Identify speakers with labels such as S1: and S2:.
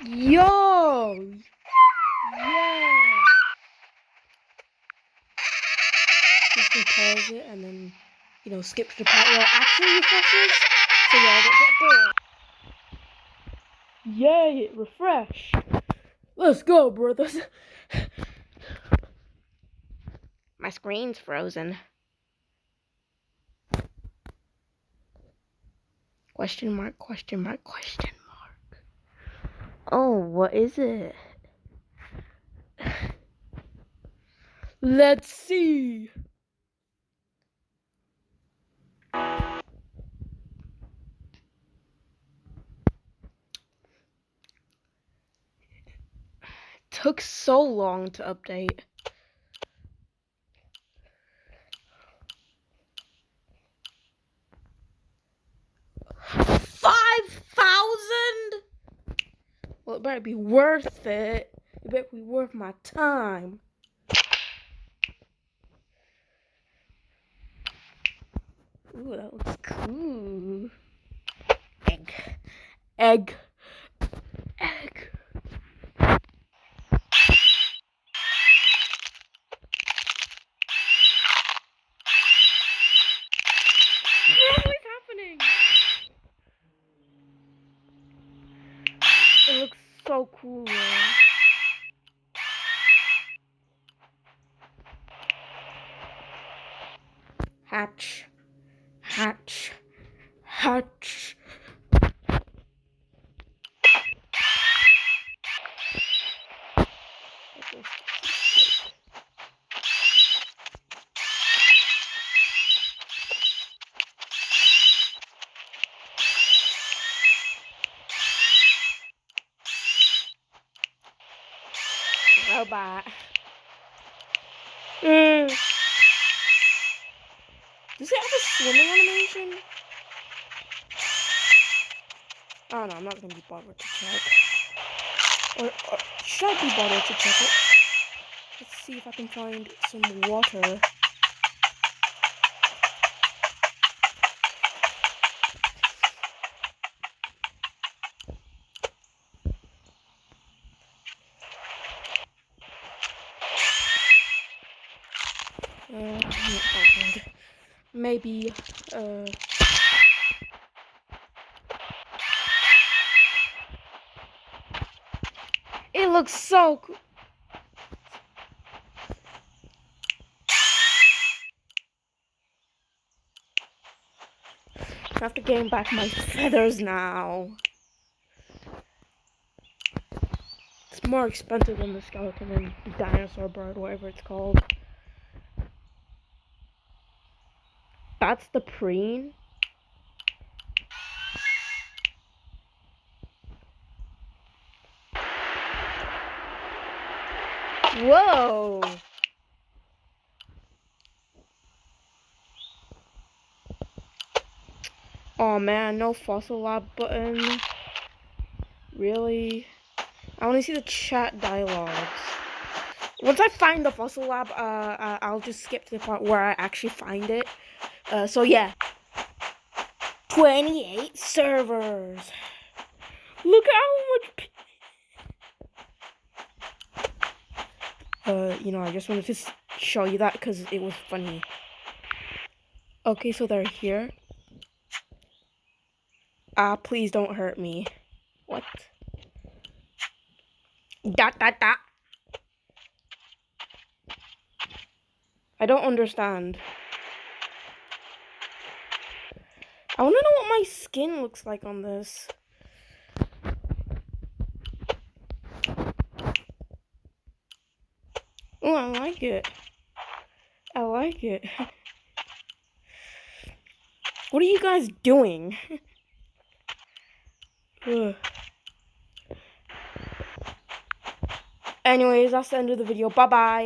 S1: Yo! Yeah! Just gonna pause it and then, skip to the part where it actually refreshes so y'all don't get bored. Yay, it refreshed. Let's go, brothers. My screen's frozen. Question mark, question mark, question mark. Oh, what is it? Let's see. Took so long to update. $5,000? Well, it better be worth it. It better be worth my time. Ooh, that looks cool. Egg. Egg. Egg. What is happening? It looks so cool, man. Hatch. Hatch. Hatch. Robot. Does it have a swimming animation? Oh no, I'm not gonna be bothered to check. Or should I be bothered to check it? Let's see if I can find some water. Maybe, it looks so cool. I have to gain back my feathers now. It's more expensive than the skeleton and dinosaur bird, whatever it's called. That's the preen? Whoa! Oh man, no fossil lab button. Really? I want to see the chat dialogues. Once I find the fossil lab, I'll just skip to the part where I actually find it. So yeah. 28 servers. Look at how much. I just wanted to show you that because it was funny. Okay, so they're here. Please don't hurt me. What? Dot. I don't understand. I want to know what my skin looks like on this. Oh, I like it. I like it. What are you guys doing? Anyways, that's the end of the video. Bye-bye.